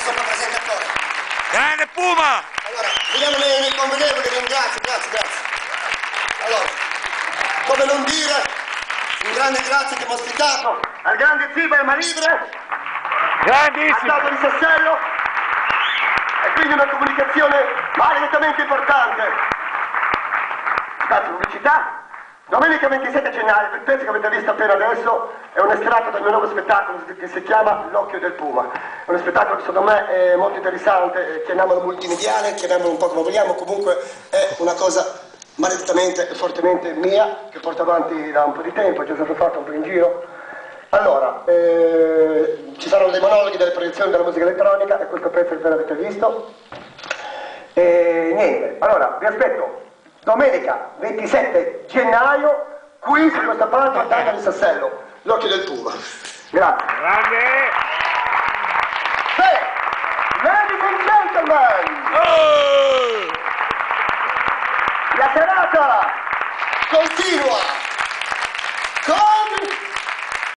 nostro presentatore. Grande Puma! Allora, vediamo nei convenevoli, grazie. Allora, come non dire, un grande grazie che mi ha ospitato al grande Ziba e Maribre, Grandissimo! a Stato di Sassello, e quindi una comunicazione maledettamente importante. Grazie, pubblicità. Domenica 27 gennaio, il pezzo che avete visto appena adesso è un estratto del mio nuovo spettacolo che si chiama L'Occhio del Puma. È uno spettacolo che secondo me è molto interessante, chiamiamolo multimediale, chiamiamolo un po' come vogliamo, comunque è una cosa maledettamente e fortemente mia, che porto avanti da un po' di tempo, è già stato fatto un po' in giro. Allora, ci saranno dei monologhi, delle proiezioni della musica elettronica, e questo pezzo che appena avete visto. E niente, allora, vi aspetto domenica 27 gennaio, qui su questa parte, a Stato di Sassello, L'Occhio del Puma. Grazie. Grande! Bene, ladies and gentlemen, Oh! la serata continua!